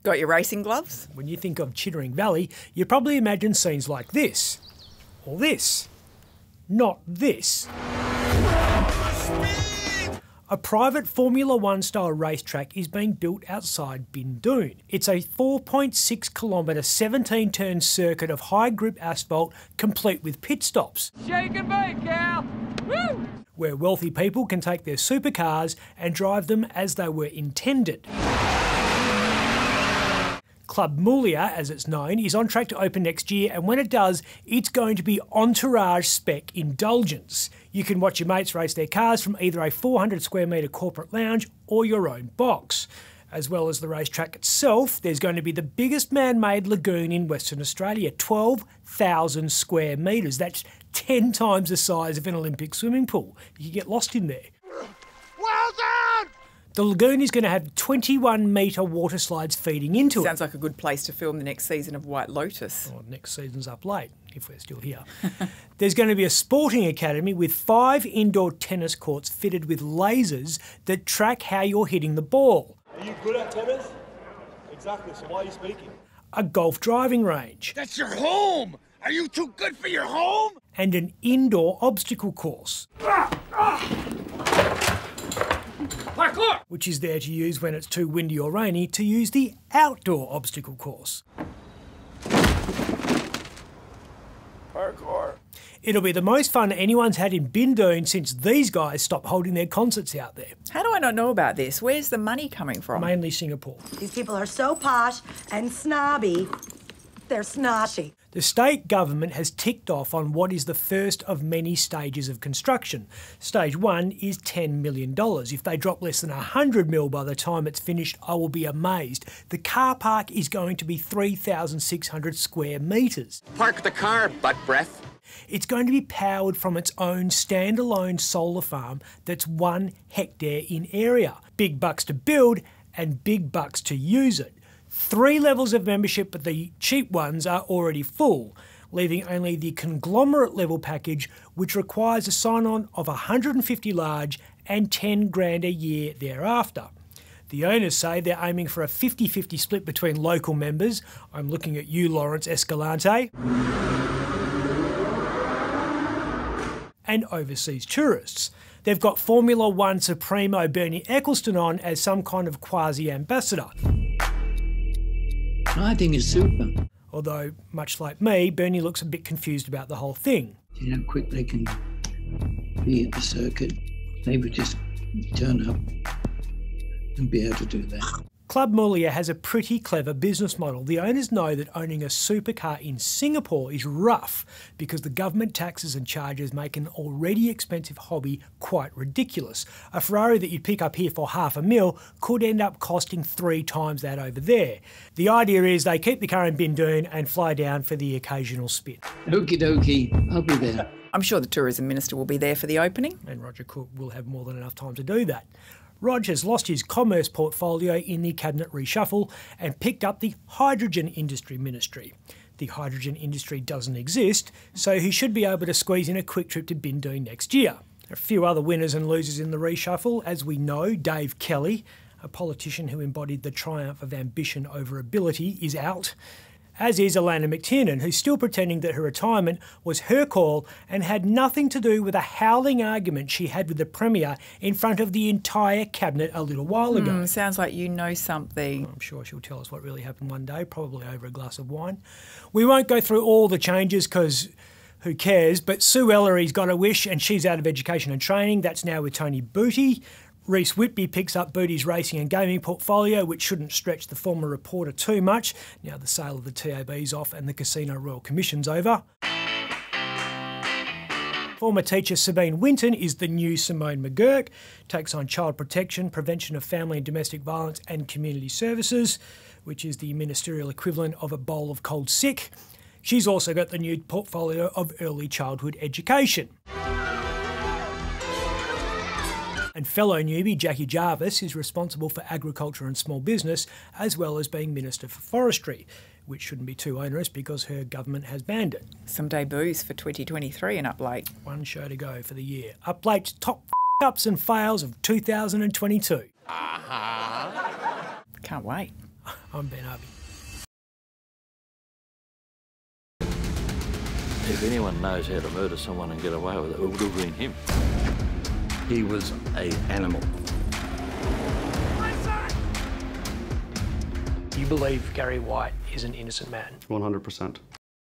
Got your racing gloves? When you think of Chittering Valley, you probably imagine scenes like this. Or this. Not this. A private Formula One style racetrack is being built outside Bindoon. It's a 4.6 kilometre 17 turn circuit of high grip asphalt complete with pit stops. Shake and bake, Cal! Woo! Where wealthy people can take their supercars and drive them as they were intended. Club Moolia, as it's known, is on track to open next year, and when it does, it's going to be entourage spec indulgence. You can watch your mates race their cars from either a 400 square metre corporate lounge or your own box. As well as the racetrack itself, there's going to be the biggest man-made lagoon in Western Australia, 12,000 square metres. That's 10 times the size of an Olympic swimming pool. You can get lost in there. Well done! The lagoon is going to have 21-metre water slides feeding into it. Sounds like a good place to film the next season of White Lotus. Oh, next season's up late, if we're still here. There's going to be a sporting academy with 5 indoor tennis courts fitted with lasers that track how you're hitting the ball. Are you good at tennis? Exactly, so why are you speaking? A golf driving range. That's your home! Are you too good for your home? And an indoor obstacle course. Parkour! Which is there to use when it's too windy or rainy to use the outdoor obstacle course. Parkour. It'll be the most fun anyone's had in Bindoon since these guys stopped holding their concerts out there. How do I not know about this? Where's the money coming from? Mainly Singapore. These people are so posh and snobby, they're snotty. The state government has ticked off on what is the first of many stages of construction. Stage 1 is $10 million. If they drop less than 100 mil by the time it's finished, I will be amazed. The car park is going to be 3,600 square metres. Park the car, butt breath. It's going to be powered from its own standalone solar farm that's 1 hectare in area. Big bucks to build and big bucks to use it. 3 levels of membership, but the cheap ones are already full, leaving only the conglomerate level package, which requires a sign-on of 150 large and 10 grand a year thereafter. The owners say they're aiming for a 50-50 split between local members. I'm looking at you, Lawrence Escalante. And overseas tourists. They've got Formula One Supremo Bernie Ecclestone on as some kind of quasi-ambassador. I think it's super. Although, much like me, Bernie looks a bit confused about the whole thing. You know how quick they can be at the circuit. They would just turn up and be able to do that. Club Moolia has a pretty clever business model. The owners know that owning a supercar in Singapore is rough because the government taxes and charges make an already expensive hobby quite ridiculous. A Ferrari that you'd pick up here for $500,000 could end up costing 3 times that over there. The idea is they keep the car in Bindoon and fly down for the occasional spin. Okie dokie, I'll be there. I'm sure the Tourism Minister will be there for the opening. And Roger Cook will have more than enough time to do that. Rog has lost his commerce portfolio in the cabinet reshuffle and picked up the hydrogen industry ministry. The hydrogen industry doesn't exist, so he should be able to squeeze in a quick trip to Bindoon next year. There are a few other winners and losers in the reshuffle. As we know, Dave Kelly, a politician who embodied the triumph of ambition over ability, is out. As is Alana McTiernan, who's still pretending that her retirement was her call and had nothing to do with a howling argument she had with the Premier in front of the entire Cabinet a little while ago. Sounds like you know something. I'm sure she'll tell us what really happened one day, probably over a glass of wine. We won't go through all the changes because who cares, but Sue Ellery's got a wish and she's out of education and training. That's now with Tony Booty. Reece Whitby picks up Booty's racing and gaming portfolio, which shouldn't stretch the former reporter too much. Now the sale of the TAB's off and the Casino Royal Commission's over. Former teacher Sabine Winton is the new Simone McGurk, takes on child protection, prevention of family and domestic violence and community services, which is the ministerial equivalent of a bowl of cold sick. She's also got the new portfolio of early childhood education. And fellow newbie Jackie Jarvis is responsible for agriculture and small business, as well as being Minister for Forestry, which shouldn't be too onerous because her government has banned it. Some debuts for 2023 in Up Late. One show to go for the year. Up Late's top ups and fails of 2022. Can't wait. I'm Ben Harvey. If anyone knows how to murder someone and get away with it, it would have been him. He was an animal. You believe Gary White is an innocent man? 100%.